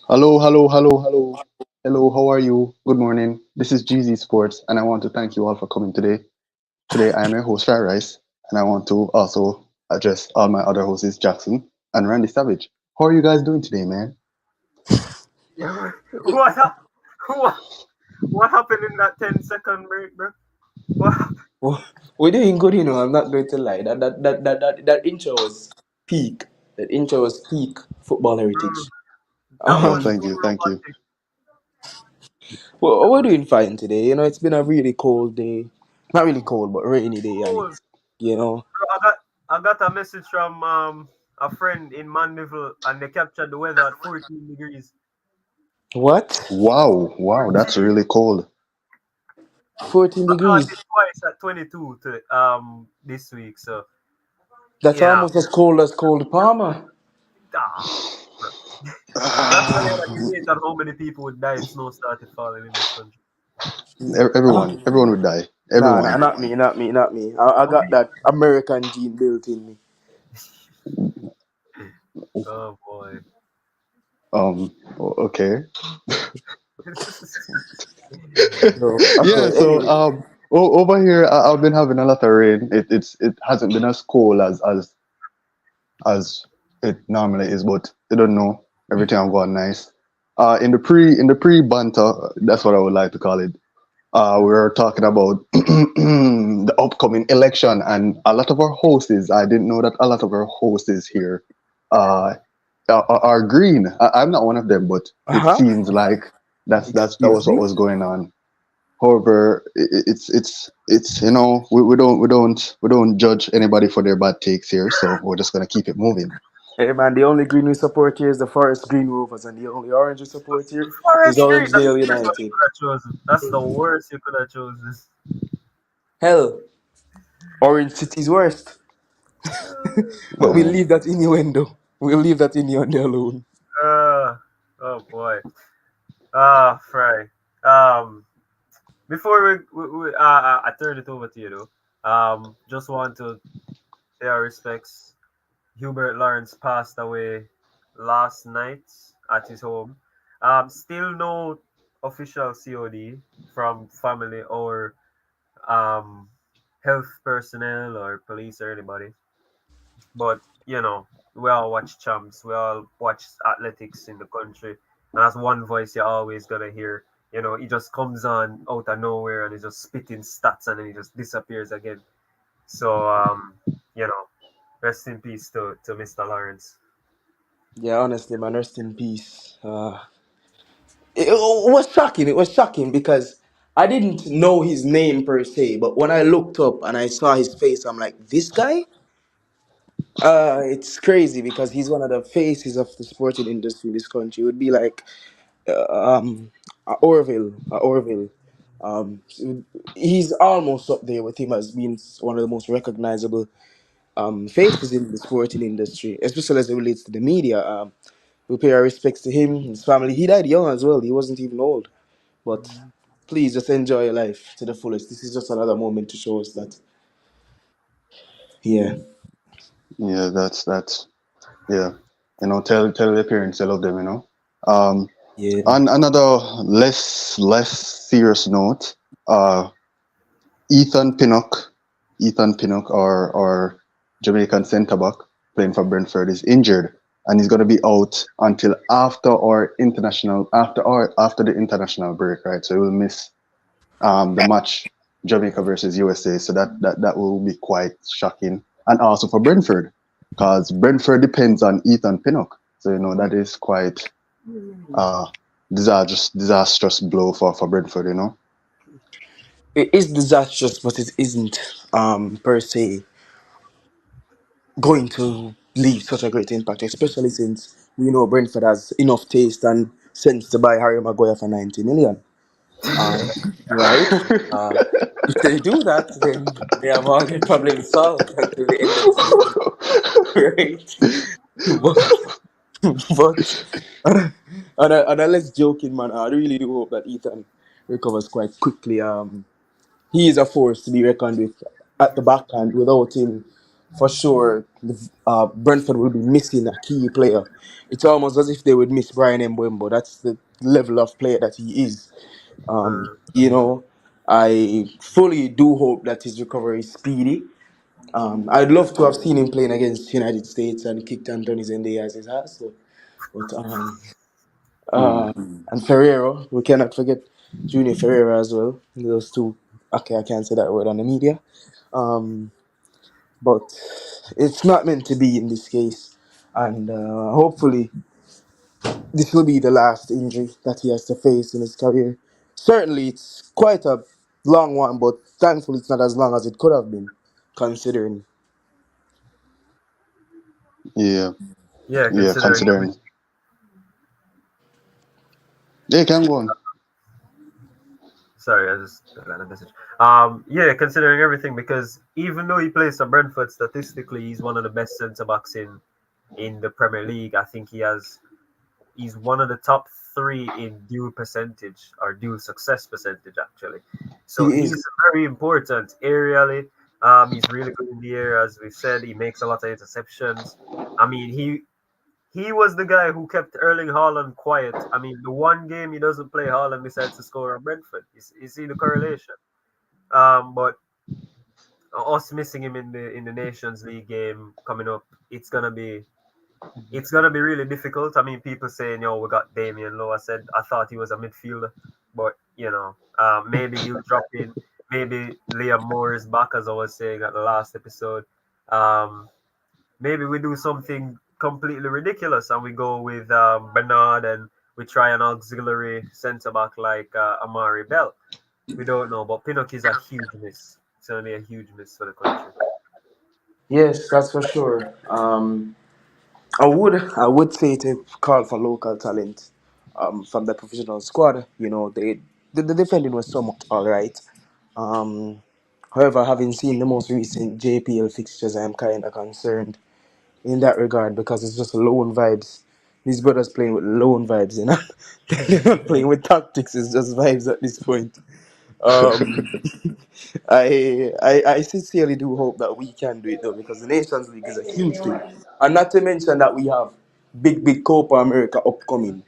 Hello, hello, hello, hello. Hello, how are you? Good morning. This is GZ Sports, and I want to thank you all for coming today. Today, I am your host, Fry Rice, and I want to also address all my other hosts, Jackson and Randy Savage. How are you guys doing today, man? what, hap- what what happened in that 10-second break, bro? What happened? Oh, we're doing good, I'm not going to lie. That intro was peak. That intro was peak football Mm, heritage. that Oh, was Um, thank so you, thank you. romantic. well, That we're was doing fine today. It's been a really cold day. Not really cold, but rainy day, and cool. it's you know Bro, I got a message from a friend in Mandeville, and they captured the weather at 14 degrees. what? Wow, wow, that's 14. really cold. 14 I caught degrees. it twice at 22 this week. So That's yeah, almost as cold as Cold Palmer. ah, bro. That's why they Ah, had a debate on how many people would die if snow started falling in this country. everyone, everyone would die. Nah, Everyone. nah, not me, not me, not me. I got that American gene built in me. Oh boy. Okay. So, Yeah, okay, so anyway. over here, I've been having a lot of rain. It hasn't been as cold as it normally is, but I don't know. Everything I've got nice. In the pre banter, that's what I would like to call it. We were talking about the upcoming election, and a lot of our hosts. I didn't know that a lot of our hosts here uh, are green. I'm not one of them, but it Uh-huh. seems like that Excuse was what me. was going on. However, it's we don't judge anybody for their bad takes here, so we're just gonna keep it moving. Hey man, the only green we support here is the Forest Green Rovers, and the only orange we support here is Forest Green. That's the Orangedale worst one you United. could have chosen. That's the worst you could have chosen. Hell, Orange City's worst. But we'll Uh, leave that innuendo. We'll leave that innuendo alone. Uh, oh boy. Fry. Before I turn it over to you though. Just want to pay our respects. Hubert Lawrence passed away last night at his home. Still no official COD from family or um health personnel or police or anybody. But we all watch champs, we all watch athletics in the country, and that's one voice you're always gonna hear. He just comes on out of nowhere and he's just spitting stats and then he just disappears again. So you know, rest in peace to Mr. Lawrence. Yeah, honestly, man, rest in peace. It was shocking. It was shocking because I didn't know his name per se, but when I looked up and I saw his face, I'm like, this guy? It's crazy because he's one of the faces of the sporting industry in this country. It would be like Orville. So he's almost up there with him as being one of the most recognizable faces in the sporting industry, especially as it relates to the media. We pay our respects to him, his family. He died young as well. He wasn't even old. But please just enjoy your life to the fullest. This is just another moment to show us that, yeah, yeah, that's yeah. Tell their parents I love them. Um, yeah, man. on another less serious note, uh, Ethan Pinnock, Ethan Pinnock, or Jamaican centre back playing for Brentford, is injured, and he's going to be out until after the international break, right? So he will miss the match Jamaica versus USA. So that will be quite shocking, and also for Brentford, because Brentford depends on Ethan Pinnock. So that is quite uh disastrous blow for Brentford. It is disastrous, but it isn't per se going to leave such a great impact, especially since we know Brentford has enough taste and sense to buy Harry Maguire for 90 million. Um, right? Uh, if they do that, then they have all their problems solved until the end of the season, right? but but on a less joking man, I really do hope that Ethan recovers quite quickly. He is a force to be reckoned with at the back, and without him, for sure, Brentford will be missing a key player. It's almost as if they would miss Brian Mbembo. That's the level of player that he is. You know, I fully do hope that his recovery is speedy. I'd love to have seen him playing against United States and kicked Anthony Zendejas' ass. So, but uh, Mm. and Ferreira, we cannot forget Junior Ferreira as well. Those two. Okay, I can't say that word on the media. Um, but it's not meant to be in this case, and hopefully this will be the last injury that he has to face in his career. Certainly, it's quite a long one, but thankfully, it's not as long as it could have been, considering. Yeah, Yeah, yeah. considering Considering they can go on. sorry, I just got a message. Yeah, considering everything, because even though he plays for Brentford, statistically, he's one of the best centre backs in the Premier League. I think he's one of the top three in dual percentage or dual success percentage actually. So He is. he's very important aerially. He's really good in the air, as we've said. He makes a lot of interceptions. I mean, he was the guy who kept Erling Haaland quiet. I mean, the one game he doesn't play, Haaland decides to score on Brentford. You see the correlation. But us missing him in the Nations League game coming up, it's gonna be really difficult. I mean, people saying, "Yo, we got Damian Lowe." I said I thought he was a midfielder, but maybe he'll drop in. Maybe Liam Moore is back, as I was saying at the last episode. Um, Maybe we do something completely ridiculous and we go with Bernard and we try an auxiliary centre back like Amari Bell. We don't know, but Pinnock is a huge miss. It's gonna be a huge miss for the country. Yes, that's for sure. I would say to call for local talent from the professional squad. The defending was somewhat all right. Um, However, having seen the most recent JPL fixtures, I am kind of concerned in that regard because it's just lone vibes. These brothers playing with lone vibes, you know. They're not playing with tactics. It's just vibes at this point. Um, I sincerely do hope that we can do it though because the Nations League is a huge thing, and not to mention that we have big Copa America upcoming,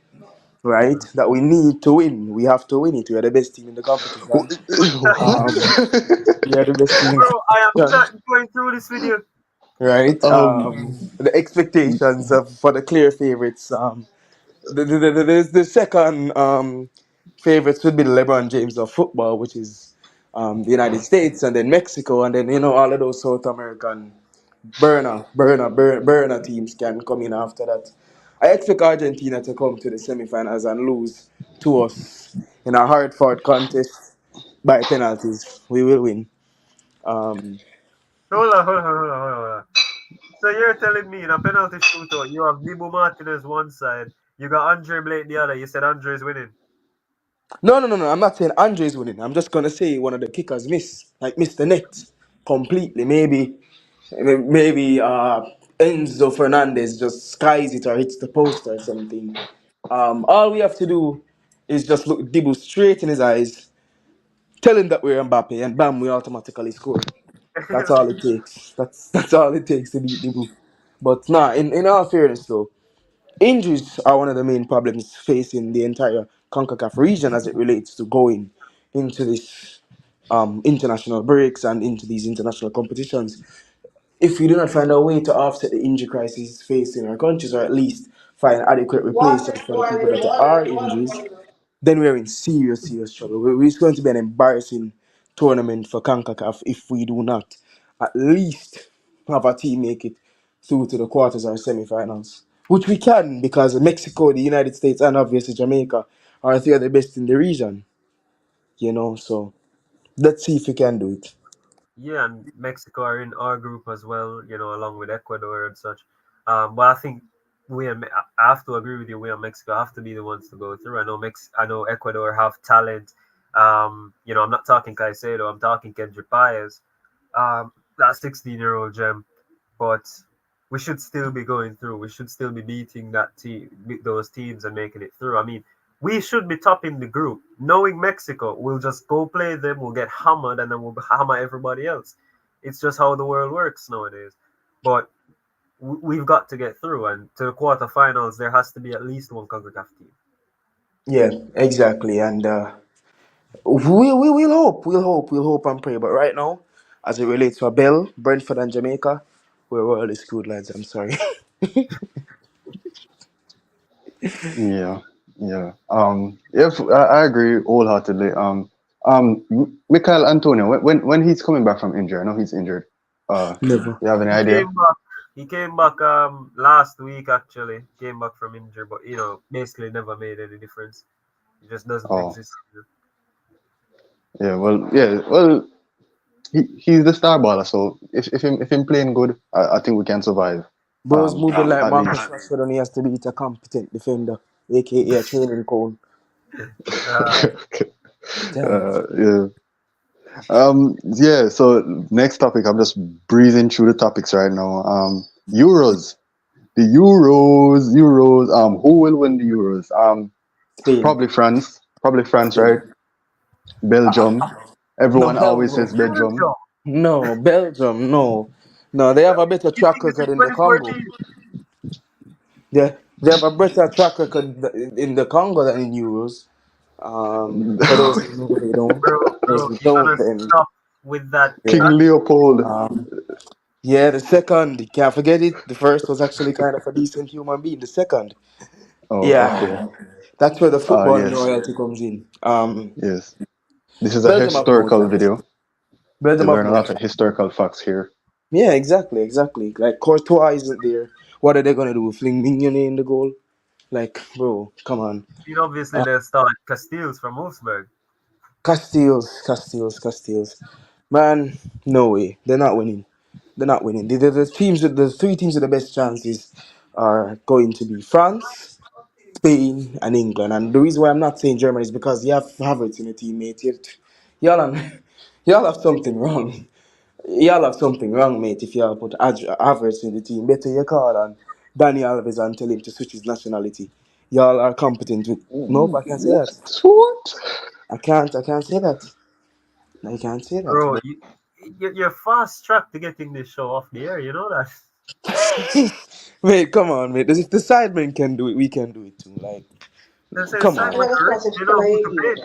right? That we need to win. We have to win it. We are the best team in the competition. What? Um, we are the best team in the Bro, I am competition, not going through this video. right? um, The expectations for the clear favorites. The second favorites would be the LeBron James of football, which is the United States, and then Mexico, and then all of those South American burner teams can come in after that. I expect Argentina to come to the semifinals and lose to us in a hard fought contest by penalties. We will win. Um, Hold on. So you're telling me in a penalty shootout, you have Dibu Martinez one side, you got Andre Blake the other. You said Andre's winning. no. I'm not saying Andre's winning. I'm just gonna say one of the kickers missed the net completely. Maybe Enzo Fernandez just skies it or hits the post or something. All we have to do is just look Dibu straight in his eyes, tell him that we're Mbappe, and bam, we automatically score. That's all it takes. That's all it takes to beat Dibu. But nah, in all fairness though, injuries are one of the main problems facing the entire CONCACAF region as it relates to going into this international breaks and into these international competitions. If we do not find a way to offset the injury crisis facing our countries, or at least find adequate replacements for the people that are injuries, then we're in serious trouble. It's going to be an embarrassing tournament for CONCACAF if we do not at least have a team make it through to the quarters or semifinals. Which we can because Mexico, the United States, and obviously Jamaica are three of the best in the region. So let's see if we can do it. Yeah, and Mexico are in our group as well, along with Ecuador and such. But I think I have to agree with you. We and Mexico have to be the ones to go through. I know Ecuador have talent. I'm not talking Caicedo. I'm talking Kendrick Paez. That 16-year-old gem, but we should still be going through. We should still be beating those teams and making it through. I mean, we should be topping the group. Knowing Mexico, we'll just go play them. We'll get hammered, and then we'll hammer everybody else. It's just how the world works nowadays. but we've got to get through, and to the quarterfinals, there has to be at least one CONCACAF team. Yeah, exactly. And we'll hope and pray. But right now, as it relates to Bell, Brentford, and Jamaica, we're royally screwed, lads. I'm sorry. Yeah, yeah. If I agree wholeheartedly. Michael Antonio, when he's coming back from injury, I know he's injured. Never. You have any He idea? came back. He came back last week actually. Came back from injury, but basically never made any difference. It just doesn't Oh, exist. yeah. Well, he's the star baller, so if him playing good, I think we can survive. Bro's moving like At Marcus least. Rashford, and he has to beat a competent defender, aka a training cone. Uh, Damn. Yeah. Yeah. So next topic, I'm just breezing through the topics right now. Euros. The Euros. Who will win the Euros? Spain. Probably France. Probably France, Spain. right? Belgium. No, Everyone hell always no. says Belgium. Belgium. No, Belgium, no. No, they have a better You track think this is record in the Congo. 2014? They have a better track record in the Congo than in Euros. For those who know, they don't. Those Bro, who you're don't, gonna then stop with that yeah. King Leopold. Um, yeah, the second, you can't forget it. The first was actually kind of a decent human being. The second, Oh, okay. yeah, that's where the footballing Yes, royalty comes in. yes. This is a Belgium have no historical chance. video. Belgium You have learn a no lot of chance. historical facts here. Yeah, exactly. Like Courtois isn't there. What are they gonna do? Fling Mignonet in the goal? Like, bro, come on. Obviously they'll start Castiles from Wolfsburg. Castiles. Man, no way. They're not winning. They're not winning. The three teams with the best chances are going to be France, Spain, and England. And the reason why I'm not saying Germany is because you have Havertz in the team, mate. Y'all, y'all have something wrong. Y'all have something wrong, mate, if y'all put Havertz in the team. Better you call on Danny Alves and tell him to switch his nationality. Y'all are competent with. Nope, I can't say What? that. What? I can't say that. I can't say that. Bro, But you're fast track to getting this show off the air, you know that? mate, come on, mate. If the sidemen can do it, we can do it too. Like, They say come on. Simon rich, they know who to pay.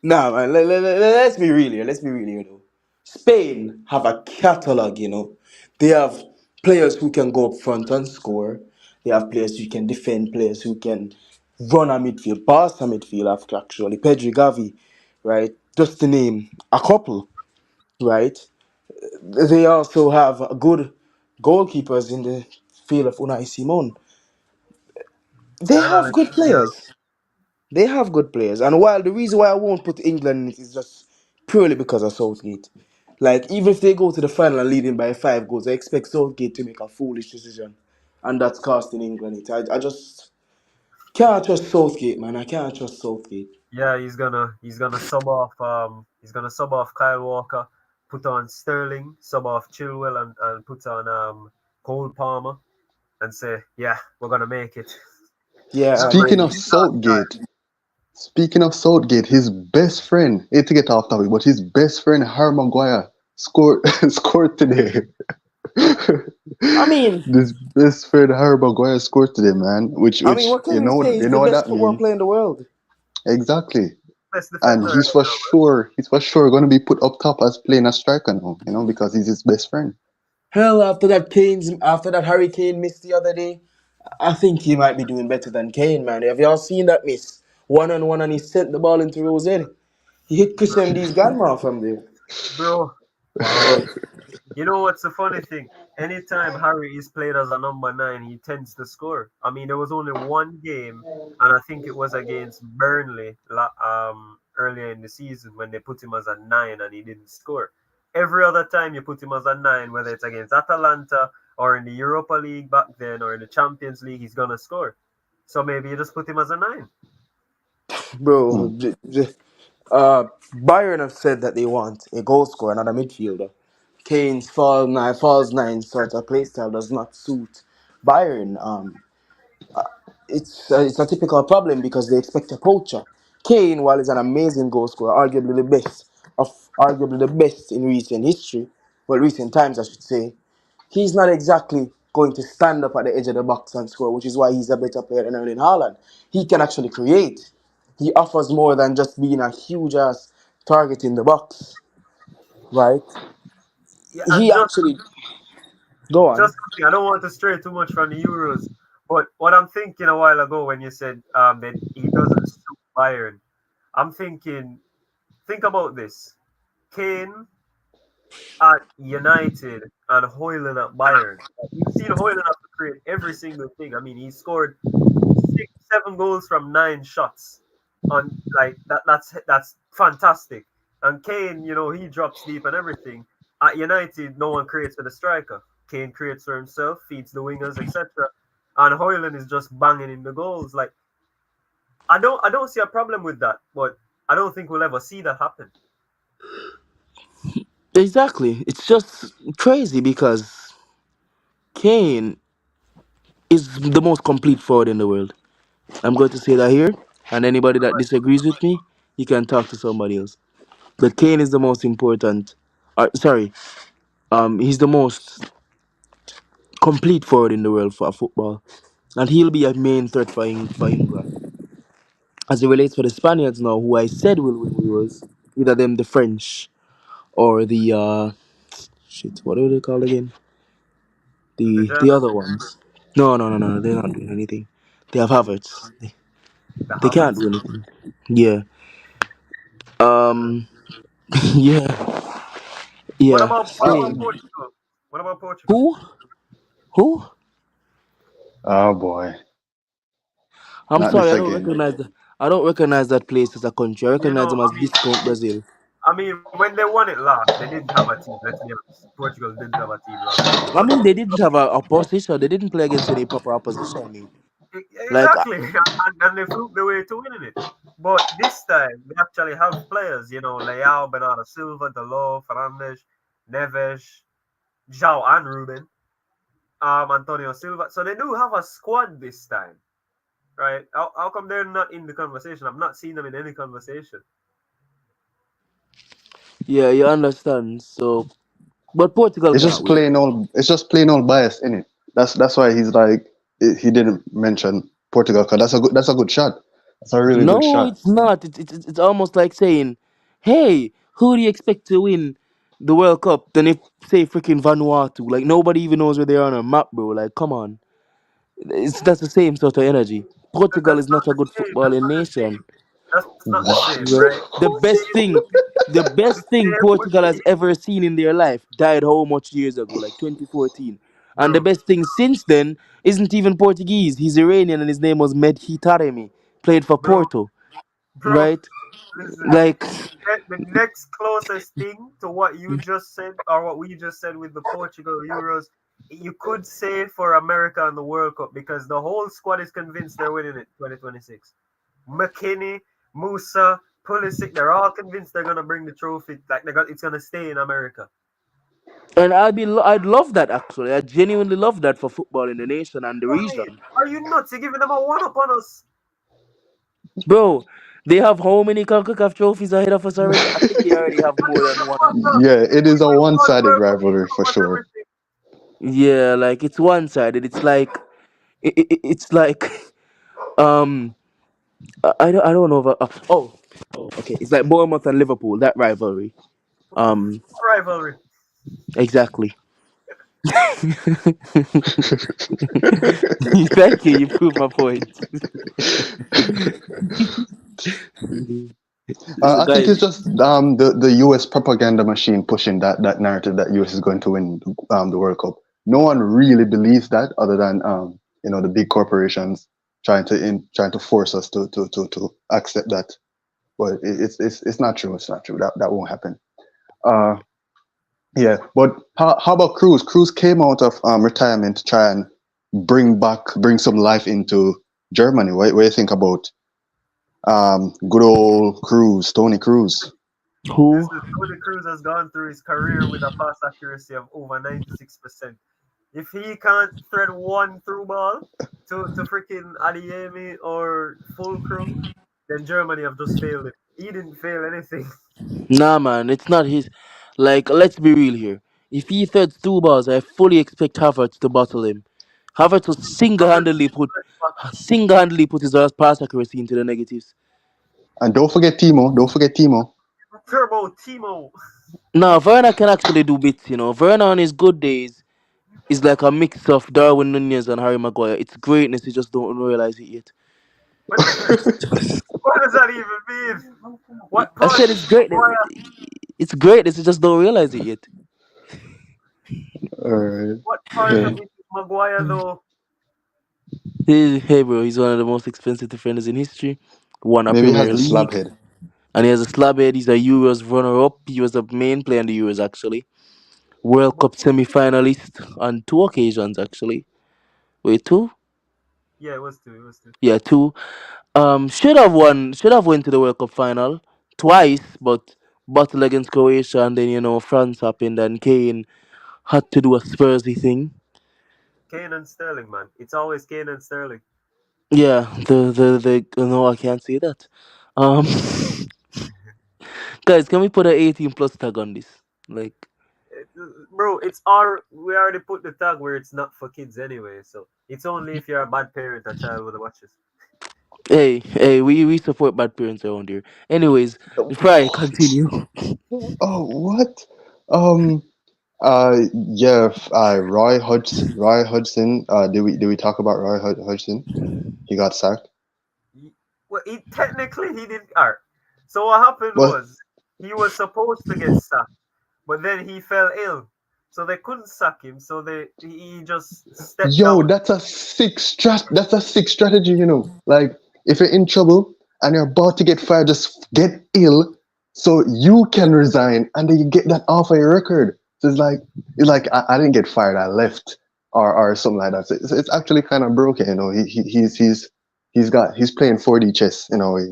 Nah, man. Let's be real here. Let's be real here, though. Spain have a catalog, you know. They have players who can go up front and score. They have players who can defend, players who can run a midfield, pass a midfield, actually. Pedri, Gavi, right? Just to name a couple, right? They also have good goalkeepers in the field of Unai Simon. They And have Alex good Ferguson. players. They have good players. And while the reason why I won't put England in it is just purely because of Southgate. Like, even if they go to the final and leading by 5 goals, I expect Southgate to make a foolish decision. And that's costing England it. I just can't trust Southgate, man. I can't trust Southgate. Yeah, he's gonna sub off Kyle Walker, put on Sterling, sub off Chilwell and put on Cole Palmer and say, yeah, we're gonna make it. Yeah, Don't mind Speaking maybe. of his last Southgate, his best friend, hate to get off topic, but his best friend Harry Maguire scored scored today. I mean, This best friend Harry Maguire scored today, man. Which what can you say? you He's the know what best that football means player in the world. exactly. best And defender in the world. he's for sure going to be put up top as playing a striker now. Because he's his best friend. Hell, after that Harry Kane missed the other day, I think he might be doing better than Kane, man. Have y'all seen that miss? One on one, and he sent the ball into Rose head. He hit Chris MD's grandma from there. Bro, wow. But You know what's the funny thing? Anytime Harry is played as a number nine, he tends to score. I mean, there was only one game, and I think it was against Burnley earlier in the season when they put him as a nine and he didn't score. Every other time you put him as a nine, whether it's against Atalanta or in the Europa League back then or in the Champions League, he's gonna score. So maybe you just put him as a nine. bro, Hmm. Bayern have said that they want a goal scorer, not a midfielder. Kane's falls nine sort of playstyle does not suit Bayern. It's a typical problem because they expect a poacher. Kane, while he's an amazing goal scorer, arguably the best in recent history, well, recent times, I should say, he's not exactly going to stand up at the edge of the box and score, which is why he's a better player than Erling Haaland. He can actually create. He offers more than just being a huge ass target in the box, right? Yeah, and He actually go on. just quickly, I don't want to stray too much from the Euros, but what I'm thinking a while ago when you said that he doesn't suit Bayern, I'm thinking, think about this: Kane at United and Hoyland at Bayern. Like, we've seen Hoyland have to create every single thing. I mean, he scored 6, 7 goals from 9 shots. On like that's fantastic. And Kane, he drops deep and everything. At United, no one creates for the striker. Kane creates for himself, feeds the wingers, etc. And Hoyland is just banging in the goals. Like I don't see a problem with that, but I don't think we'll ever see that happen. Exactly. It's just crazy because Kane is the most complete forward in the world. I'm going to say that here, and anybody that disagrees with me, you can talk to somebody else. But Kane is the most important. Sorry, he's the most complete forward in the world for football, and he'll be a main threat for England. As it relates for the Spaniards now, who I said will win was either them the French or the shit. What are they called again? The The German, other ones. No. They're not doing anything. They have Havertz. the They can't Havertz. do anything. Yeah. Um. Yeah. What Yeah. about what about Spain. Portugal? What about Portugal? Who? Who? Oh boy, I'm not sorry. this again. I don't recognize that place as a country. I You recognize know, them as discount Brazil. I mean, when they won it last, they didn't have a team. Let's be honest. Portugal didn't have a team last time. I But mean, they didn't have a opposition. They didn't play against any proper opposition, mate. Like, exactly, and they fluked their way to winning it. But this time, they actually have players. Leao, Bernardo Silva, Delo, Fernandes, Neves, João, and Ruben, Antonio Silva. So they do have a squad this time, right? How come they're not in the conversation? I've not seen them in any conversation. yeah, you understand. So, but Portugal It's cannot just win. plain old. It's just plain old bias in it. That's why he's like he didn't mention Portugal because that's a good shot. That's a really good No, shot. it's not. It's almost like saying, "Hey, who do you expect to win the World Cup?" Then if say freaking Vanuatu, like nobody even knows where they are on a map, bro. Like, come on, that's the same sort of energy. Portugal That's is not not a the good same. That's footballing not the nation. same. That's not the same, Right. right? The The best same thing, would be the best the thing same would Portugal has be ever seen in their life died how much years ago? Like 2014. And the bro, best thing since then isn't even Portuguese. He's Iranian and his name was Medhi Taremi. Played for bro, Porto, bro. right? Listen, Like, the next closest thing to what you just said or what we just said with the Portugal Euros, you could say for America and the World Cup because the whole squad is convinced they're winning it 2026. McKinney, Musa, Pulisic, they're all convinced they're gonna bring the trophy. Like it's gonna stay in America. and I'd love that actually. I genuinely love that for football in the nation and the Why? region, Are you nuts? You're giving them a one up on us. bro. They have how many CONCACAF trophies ahead of us already? I think they already have What more does than the one. matter? Yeah, it is a We won one-sided World Cup, rivalry we for won sure. everything. Yeah, like it's one sided. It's like it's like um I don't know if okay, it's like Bournemouth and Liverpool, that rivalry. Um Rivalry. exactly. Thank you, you proved my point. So I think guys, it's just the U.S. propaganda machine pushing that narrative that U.S. is going to win the World Cup. No one really believes that, other than the big corporations trying to force us to accept that. But it's not true. It's not true. That won't happen. Uh, yeah. But how about Cruz? Cruz came out of retirement to try and bring some life into Germany. What do you think about good old Cruz, Tony Cruz? who? Listen, Tony Cruz has gone through his career with a pass accuracy of over 96%. If he can't thread one through ball to freaking Adeyemi or Fulcrum, then Germany have just failed it. He didn't fail anything. Nah, man, it's not his. Like, let's be real here. If he threads two balls, I fully expect Havertz to bottle him. Havertz will single-handedly put his last pass accuracy into the negatives. And don't forget Timo. Don't forget Timo. Turbo Timo. Now Werner can actually do bits, you know. Werner on his good days is like a mix of Darwin Nunez and Harry Maguire. It's greatness, you just don't realize it yet. What? What does that even mean? What I part said is it's greatness. Maguire? It's greatness, you just don't realize it yet. All right. What part Yeah. of it is Maguire though? Hey, bro, he's one of the most expensive defenders in history. Won a Maybe he has Premier the slab League, head. and he has a slab head. He's a Euros runner-up. He was the main player in the Euros, actually. World But Cup semi-finalist on two occasions, actually. Wait, two? yeah, it was two. It was two. Yeah, two. Should have won. Should have went to the World Cup final twice, but battle against Croatia, and then France happened, and Kane had to do a Spursy thing. Kane and Sterling, man. It's always Kane and Sterling. Yeah, the no, I can't say that. Um, guys, can we put an 18 plus tag on this? Like, Bro, it's our. We already put the tag where it's not for kids anyway. So it's only if you're a bad parent a child will watch it. hey, we support bad parents around here. Anyways, Fry, What? continue. Oh, what? Um. Yeah. Roy Hodgson. Did we talk about Hodgson? He got sacked. Well, he didn't. Alright. So what happened What? was he was supposed to get sacked, but then he fell ill, so they couldn't sack him. So he just stepped Yo, down. that's a sick strategy, Like, if you're in trouble and you're about to get fired, just get ill so you can resign and then you get that off of your record. So it's like I didn't get fired, I left or something like that. So it's actually kind of broken. He's playing 4D chess in a way.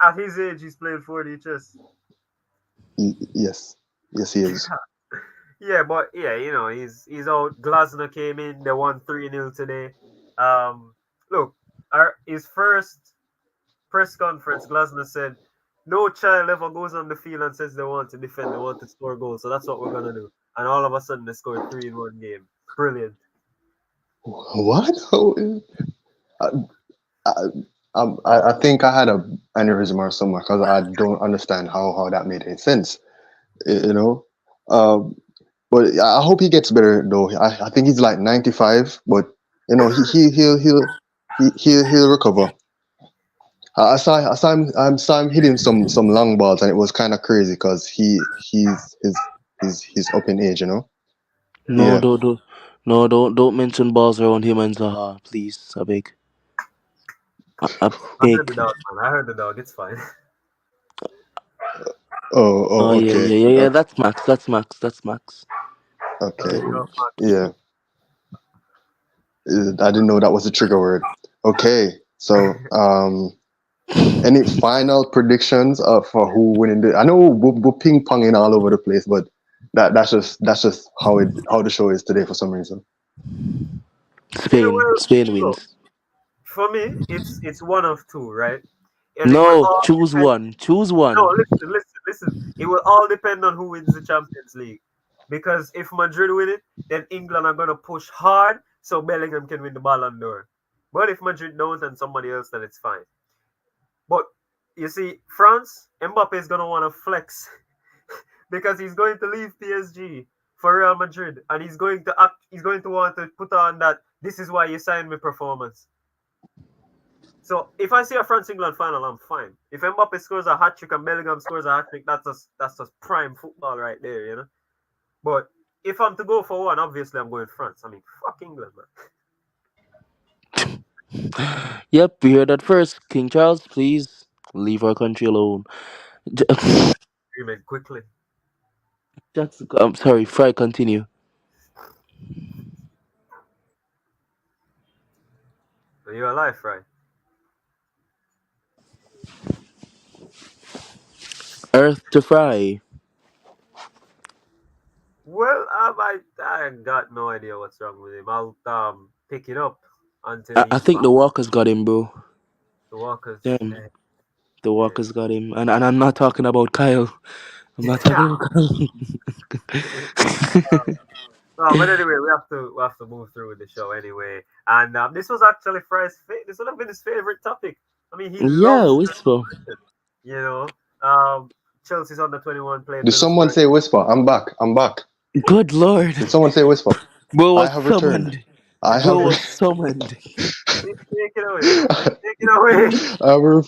At his age, he's playing 4D chess. Yes. Yes, he is. Yeah, but yeah, he's out. Glasner came in. They won 3-0 today. Look, his first press conference, Glasner said, "No child ever goes on the field and says they want to defend, they want to score goals. So that's what we're gonna do." And all of a sudden, they scored three in one game. Brilliant. What? I, I, I think I had a aneurysm or something because I don't understand how that made any sense. You know. Um, but I hope he gets better though. I think he's like 95, but he'll recover. I saw him hitting some long balls, and it was kind of crazy because he's up in age. No, Yeah. don't mention balls around him and Zaha, please. I beg. I I heard the beg. dog, man. I heard the dog. It's fine. Oh, Oh oh, yeah, okay. yeah, yeah, yeah. That's Max. That's Max. That's Max. Okay. Big up, Max. Yeah. I didn't know that was a trigger word. Okay. So, any final predictions for who winning the? I know we're ping ponging all over the place, but that's just how the show is today for some reason. Spain. Well, Spain look, wins. for me, it's one of two, right? And it will No, all choose depend. one. Choose No, one. listen. It will all depend on who wins the Champions League. Because if Madrid win it, then England are gonna push hard so Bellingham can win the Ballon d'Or. But if Madrid don't and somebody else, then it's fine. But you see, France, Mbappe is gonna want to flex because he's going to leave PSG for Real Madrid, and he's going to act. He's going to want to put on that. This is why you signed me performance. So if I see a France England final, I'm fine. If Mbappe scores a hat trick and Bellingham scores a hat trick, that's just prime football right there. But if I'm to go for one, obviously I'm going France. I mean, fuck England, man. Yep, we heard that first. King Charles, please leave our country alone. Agreement quickly. Jackson, I'm sorry. Fry, continue. Are you alive, right? Earth to Fry. Well, I got no idea what's wrong with him. I'll pick it up until I he's think back. the Walkers got him, bro. The Walkers. Damn, Eh, the yeah. Walkers got him, and I'm not talking about Kyle. I'm not talking. But anyway, we have to move through with the show anyway. And this was actually Fry's this would have been his favorite topic. I mean, he Yeah, loves whisper. you know. Um, Chelsea's under 21 played Did someone Middlesbrough. say whisper? I'm back. I'm back. Good lord, Did someone say whisper? bro I was have returned. summoned. I Bro have. was summoned. Take it away. Take it away. Our,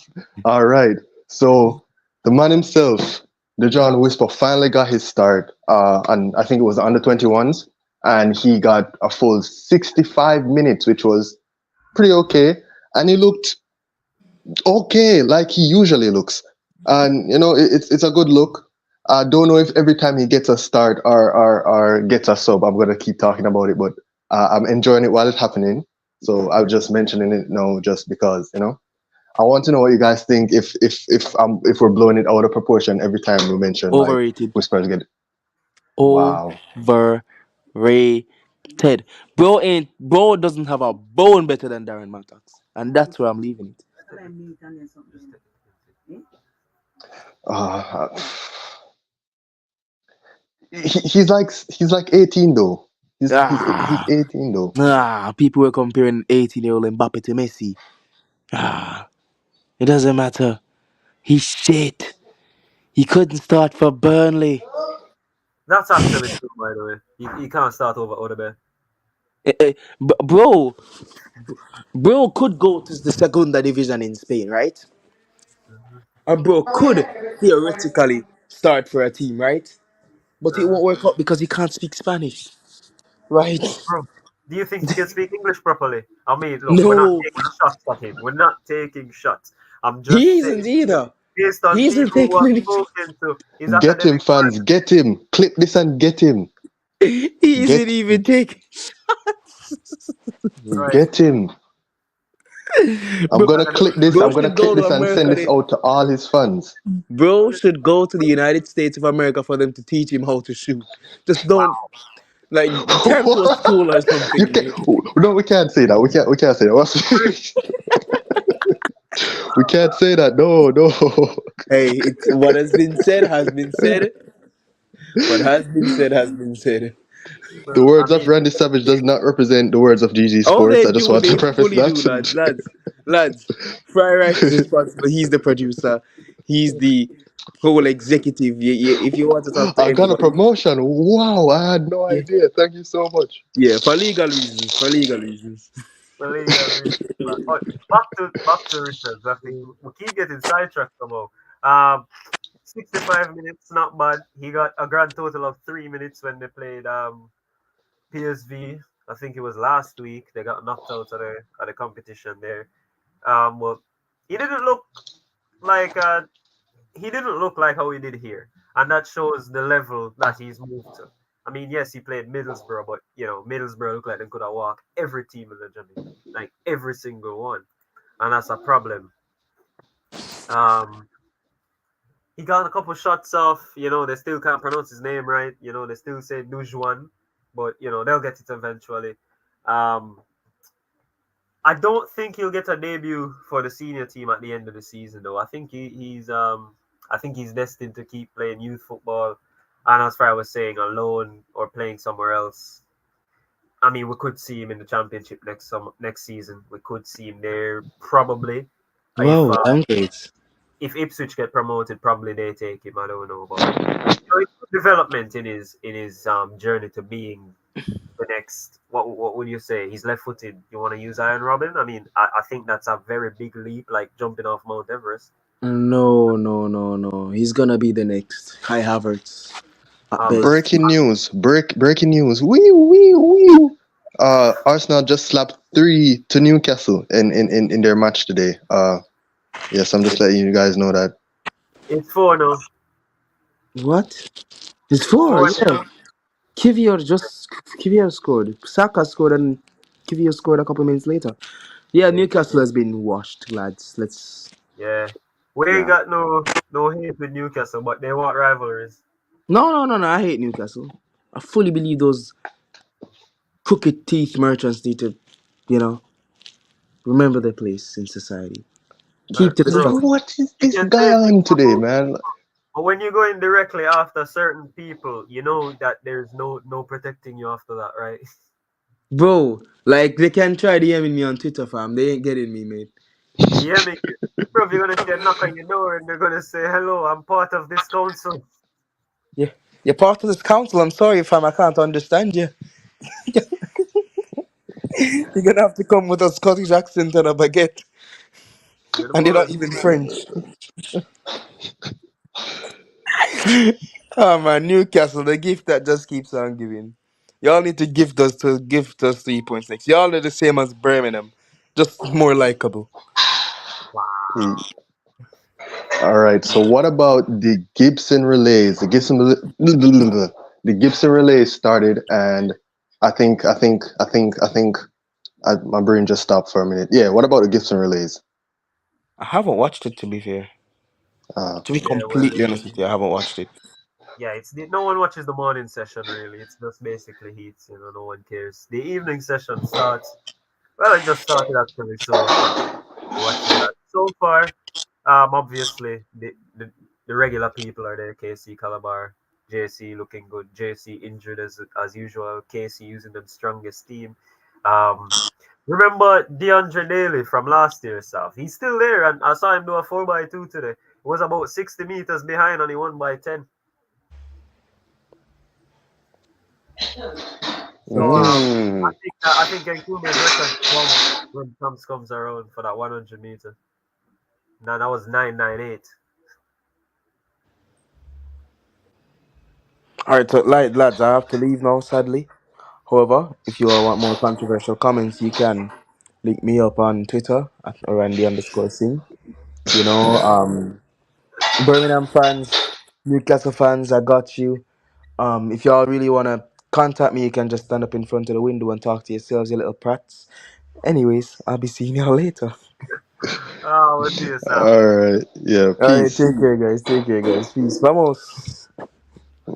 all right. So the man himself, the John Whisper, finally got his start. And I think it was under 21s, and he got a full 65 minutes, which was pretty okay. And he looked okay, like he usually looks. And it's a good look. I don't know if every time he gets a start or gets a sub, I'm gonna keep talking about it, but I'm enjoying it while it's happening. So I'm just mentioning it now, just because I want to know what you guys think if we're blowing it out of proportion every time we mention like Overrated. whispers get. Wow. Overrated. Bro doesn't have a bone better than Darren Mattocks, and that's where I'm leaving it. Uh, he's like 18 though. He's Ah, 18 though. people were comparing 18-year-old Mbappe to Messi. Ah, it doesn't matter. He's shit. He couldn't start for Burnley. That's actually true, by the way. You can't start over Odegaard. Eh, eh, bro could go to the Segunda division in Spain, right? Hmm. And bro could theoretically start for a team, right? But it Uh-huh. won't work out because he can't speak Spanish, right? Bro, do you think he can speak English properly? I mean, look, we're not No, taking shots at him. We're not taking shots. I'm just he saying, isn't either. based on He isn't people who taking have any. spoken to his Get him, academic fans. friends. Get him. Clip this and get him. He isn't Get even taking. Right. get him. I'm Bro, gonna Academic clip this. bro I'm gonna should go clip to this and send America. this out to all his fans. Bro should go to the United States of America for them to teach him how to shoot. Just don't like take him to a school or You something. can't. No, we can't say that. We can't say that. We can't say that. No, no. Hey, what has been said has been said. What has been said has been said. The Well, I words of mean, Randy Savage does not represent the words of GG Oh, Sports. they I just do. want to They preface fully do, that. lads. Fry Rice is responsible. He's the producer. He's the whole executive. If you want to talk to I got a anybody, promotion. Wow, I had no yeah, idea. Thank you so much. yeah, for legal reasons. For legal reasons. the legal reasons. But back to Richards. We keep getting sidetracked somehow. 65 minutes, not bad. He got a grand total of 3 minutes when they played PSV. I think it was last week. They got knocked out of the competition there. Well, he didn't look like uh, he didn't look like how he did here, and that shows the level that he's moved to. I mean, yes, he played Middlesbrough, but Middlesbrough looked like they could have walked every team in the journey, like every single one, and that's a problem. Um, he got a couple shots off. They still can't pronounce his name right. They still say Dujuan, but they'll get it eventually. Um, I don't think he'll get a debut for the senior team at the end of the season, though. I think he's destined to keep playing youth football, and as far as I was saying, on loan or playing somewhere else. I mean, we could see him in the championship next season. We could see him there probably. If Wow, uh, I'm great. if Ipswich get promoted, probably they take him. I don't know, but it's development in his journey to being the next. What would you say? He's left-footed. You want to use Iron Robin? I mean, I think that's a very big leap, like jumping off Mount Everest. No, no, no, no. He's gonna be the next Kai Havertz at Um, best. Breaking news. Breaking news. Wee wee wee. Arsenal just slapped 3 to Newcastle in their match today. Yes, I'm just letting you guys know that. it's 4 now. What? It's four. Four Yeah. now. Kivior scored. Saka scored and Kivior scored a couple minutes later. Yeah, Yeah. Newcastle has been washed, lads. Let's. Yeah. We ain't Yeah. got no hate with Newcastle, but they want rivalries. No, no, no, no. I hate Newcastle. I fully believe those crooked teeth merchants need to, you know, remember their place in society. Keep to the Bro, struggle. What is you this can guy say things on today, about man? But when you're going directly after certain people, you know that there's no protecting you after that, right? Bro, like they can try DMing me on Twitter, fam. They ain't getting me, mate. Yeah, me. Bro, you're gonna see a knock on your door and they're gonna say, "Hello, I'm part of this council." Yeah, you're part of this council. I'm sorry, fam. I can't understand you. You're gonna have to come with a Scottish accent and a baguette, You're the and you're not boss. even French. Oh man, Newcastle, the gift that just keeps on giving. Y'all need to gift us 3.6. Y'all are the same as Birmingham, just more likable. Mm. All right. So what about the Gibson relays? The Gibson relays started, and my brain just stopped for a minute. Yeah. What about the Gibson relays? I haven't watched it, to be fair. Uh, To be Yeah, well, completely honest with you, I haven't watched it. yeah, no one watches the morning session really. It's just basically heats, no one cares. The evening session starts. Well, it just started actually, so watching that so far. Obviously the regular people are there. KC Calabar, JC looking good. JC injured as usual. KC using them strongest team. Um, remember DeAndre Daly from last year, South? He's still there, and I saw him do a 4x2 today. It was about 60 meters behind, and he won by 10. So mm. I think Nkume's record 12 when comes around for that 100 meter. Now that was 998. Alright, so lads, I have to leave now, sadly. However, if you all want more controversial comments, you can link me up on Twitter at Randy_Singh. You know, Birmingham fans, Newcastle fans, I got you. If y'all really wanna contact me, you can just stand up in front of the window and talk to yourselves, you little prats. Anyways, I'll be seeing y'all later. Oh, we'll see you, Sam. All right. Yeah. Alright, Peace. take care, guys. Take care, guys. Peace. Vamos.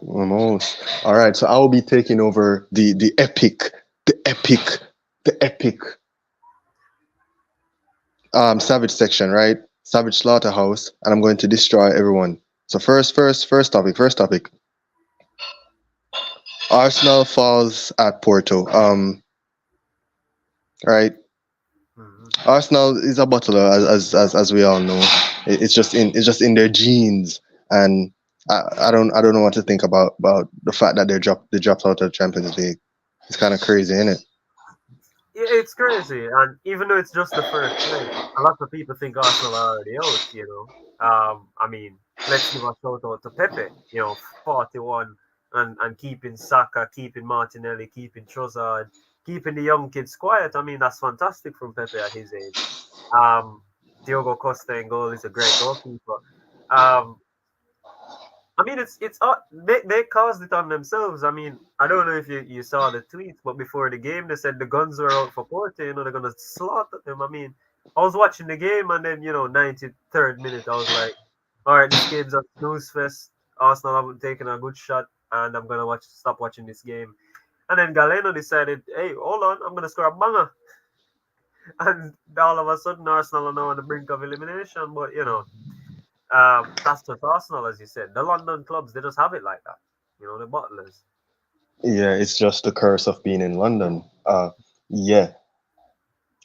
Almost. All right. So I will be taking over the epic Savage section, right? Savage Slaughterhouse, and I'm going to destroy everyone. So first topic. Arsenal falls at Porto. Right. Mhm. Arsenal is a bottler, as we all know. It's just in their genes, and I don't know what to think about the fact that they dropped out of the Champions League. It's kind of crazy, isn't it? It's crazy, and even though it's just the first leg, a lot of people think Arsenal are already out. I mean, let's give a shout out to Pepe. 41 and keeping Saka, keeping Martinelli, keeping Trossard, keeping the young kids quiet. I mean, that's fantastic from Pepe at his age. Um, Diogo Costa in goal is a great goalkeeper. Um, I mean, they caused it on themselves. I mean, I don't know if you saw the tweets, but before the game, they said the guns were out for Porto. They're gonna slaughter them. I mean, I was watching the game, and then 93rd minute, I was like, all right, this game's a snooze fest. Arsenal haven't taken a good shot, and I'm gonna stop watching this game. And then Galeno decided, hey, hold on, I'm gonna score a banger, and all of a sudden, Arsenal are now on the brink of elimination. But that's just Arsenal, as you said. The London clubs, they just have it like that. The bottlers. Yeah, it's just the curse of being in London. Yeah.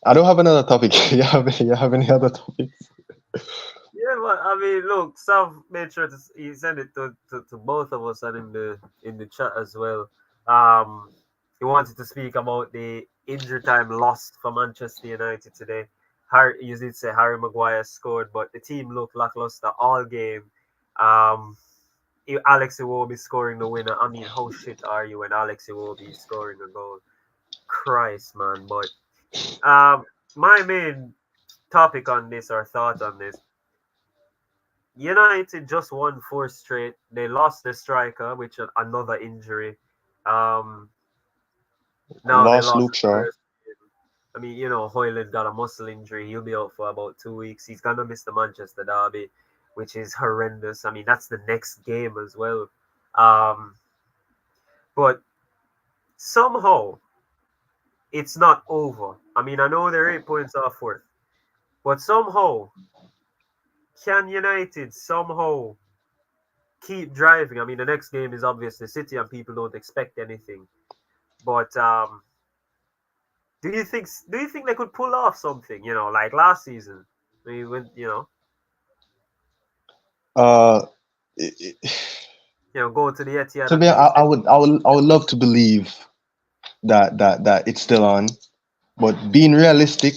I don't have another topic. You have any other topics? Yeah, but I mean, look, Sav made sure he sent it to both of us and in the chat as well. Um, he wanted to speak about the injury time lost for Manchester United today. You did say Harry Maguire scored, but the team looked lackluster all game. Um, Alex Iwobi scoring the winner. I mean, how shit are you when Alex Iwobi is scoring a goal? Christ, man. But um, my main topic on this or thought on this, United just won four straight. They lost the striker, which is another injury. Um, now they Lost lost Luke the Shaw. first. I mean, Hoyland got a muscle injury. He'll be out for about 2 weeks. He's gonna miss the Manchester derby, which is horrendous. I mean, that's the next game as well. Um, but somehow it's not over. I mean, I know they're 8 points off fourth, but somehow can United somehow keep driving. I mean, the next game is obviously City, and people don't expect anything. But do you think they could pull off something? Like last season, we went. Uh, it, it- Go to the Etihad to and me, beat City. I would love to believe that it's still on, but being realistic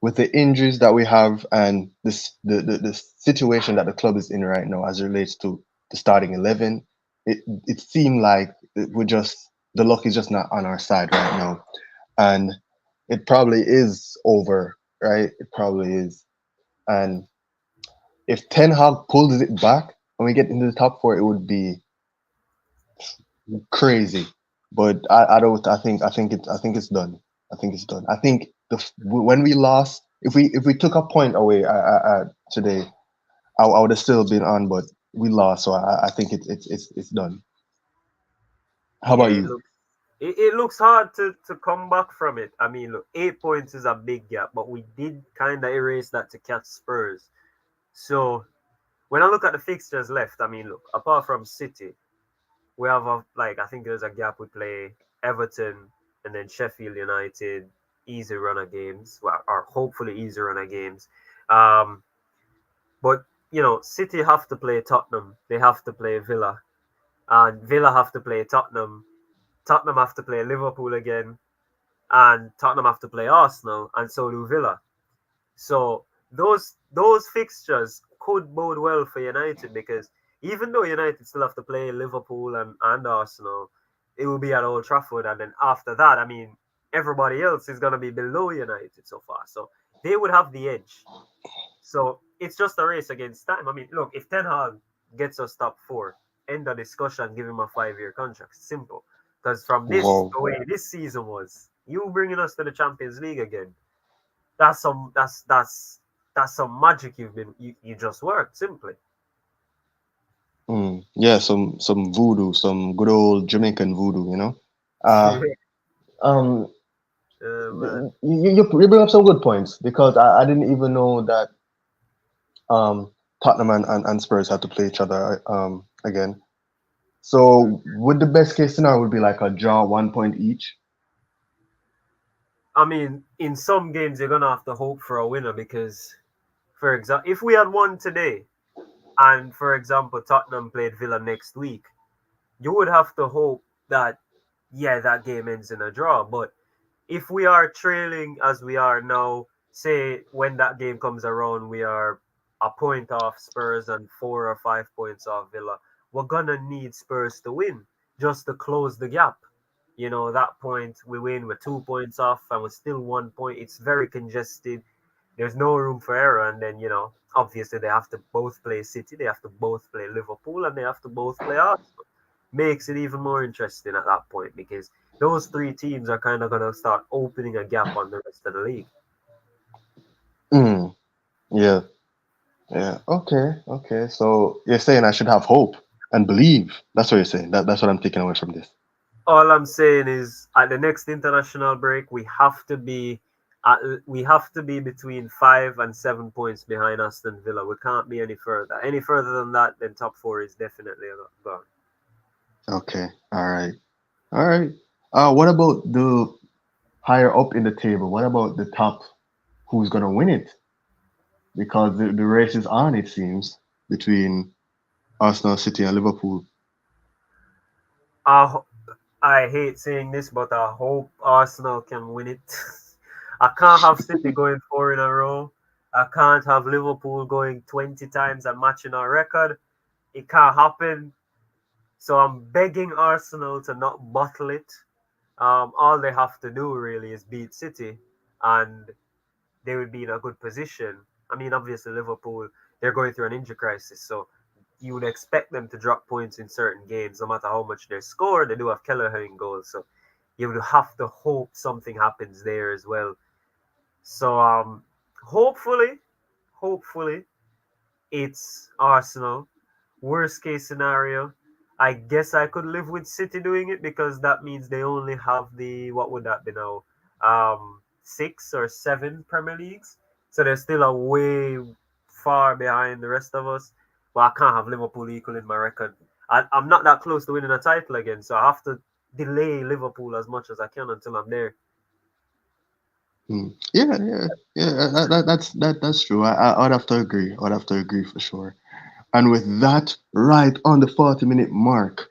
with the injuries that we have and this the situation that the club is in right now as it relates to the starting 11, it seemed like we're just the luck is just not on our side right now, and it probably is over, right? It probably is, and if Ten Hag pulls it back and we get into the top four, it would be crazy. But I don't. I think it's done. I think it's done. I think when we lost, if we took a point away today, I would have still been on, but we lost, so I think it's done. How Yeah, about it you? looks it looks hard to come back from it. I mean, look, 8 points is a big gap, but we did kind of erase that to catch Spurs. So when I look at the fixtures left, I mean, look, apart from City, we have I think there's a gap. We play Everton and then Sheffield United, easy run of games, well, or hopefully easy run of games. Um, but City have to play Tottenham. They have to play Villa, and Villa have to play Tottenham. Tottenham have to play Liverpool again, and Tottenham have to play Arsenal, and so do Villa. So those fixtures could bode well for United because even though United still have to play Liverpool and Arsenal, it will be at Old Trafford, and then after that, I mean, everybody else is gonna be below United so far. So they would have the edge. So it's just a race against time. I mean, look, if Ten Hag gets us top four, end the discussion, give him a 5-year contract. Simple. Because from Whoa. the way this season was, you bringing us to the Champions League again, that's some magic you just worked simply. Yeah, some voodoo, some good old Jamaican voodoo, you know. Uh, um, Man. you bring up some good points because I didn't even know that Tottenham and Spurs had to play each other again. So would the best case scenario would be like a draw, 1 point each? I mean, in some games you're gonna have to hope for a winner because, for example, if we had won today, and for example Tottenham played Villa next week, you would have to hope that yeah that game ends in a draw. But if we are trailing as we are now, say when that game comes around, we are a point off Spurs and 4 or 5 points off Villa. We're gonna need Spurs to win just to close the gap. That point we win, we're 2 points off, and we're still 1 point. It's very congested. There's no room for error, and then obviously they have to both play City, they have to both play Liverpool, and they have to both play Arsenal. Makes it even more interesting at that point because those three teams are kind of going to start opening a gap on the rest of the league. Mm, yeah, yeah. Okay, okay. So you're saying I should have hope and believe. That's what you're saying. That's what I'm taking away from this. All I'm saying is, at the next international break, we have to be between 5 and 7 points behind Aston Villa. We can't be any further. Any further than that, then top four is definitely gone. Okay. All right. All right. What about the higher up in the table? What about the top? Who's gonna win it? Because the race is on, it seems, between Arsenal, City, and Liverpool. I ho- I hate saying this, but I hope Arsenal can win it. I can't have City going 4 in a row. I can't have Liverpool going 20 times and matching our record. It can't happen. So I'm begging Arsenal to not bottle it. All they have to do really is beat City, and they would be in a good position. I mean, obviously Liverpool, they're going through an injury crisis, so you would expect them to drop points in certain games, no matter how much they score. They do have Kelleher in goals, so you would have to hope something happens there as well. So hopefully, hopefully it's Arsenal. Worst case scenario, I guess I could live with City doing it because that means they only have the what would that be now? 6 or 7 Premier Leagues. So they're still a way far behind the rest of us. but I can't have Liverpool equaling my record. I'm not that close to winning a title again, so I have to delay Liverpool as much as I can until I'm there. Yeah, yeah, yeah. That's true. I'd have to agree. I'd have to agree for sure. And with that, right on the 40-minute mark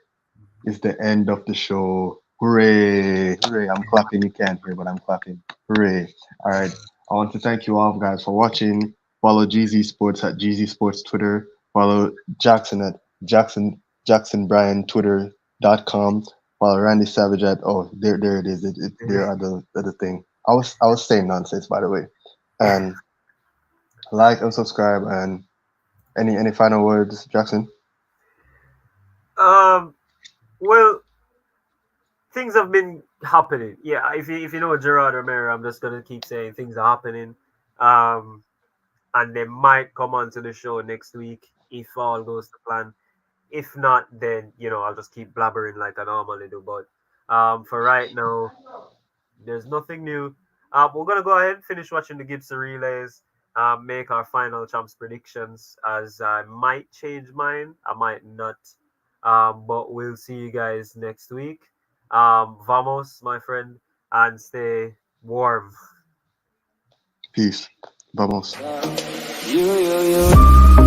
is the end of the show. Hooray! Hooray! I'm clapping. You can't hear, but I'm clapping. Hooray! All right. I want to thank you all guys for watching. Follow GZ Sports at GZ Sports Twitter. Follow Jackson at Jackson Bryan Twitter.com. Follow Randy Savage at there it is. There are the thing. I was saying nonsense by the way. And like and subscribe and any final words, Jackson? Um, well, things have been happening. Yeah, if you know Gerard Romero, I'm just gonna keep saying things are happening. Um, and they might come onto the show next week if all goes to plan. If not, then I'll just keep blabbering like I normally do. But for right now, there's nothing new. We're gonna go ahead and finish watching the Gibson relays. Make our final champs predictions. As I might change mine, I might not. But we'll see you guys next week. Vamos, my friend, and stay warm. Peace. Vamos. You.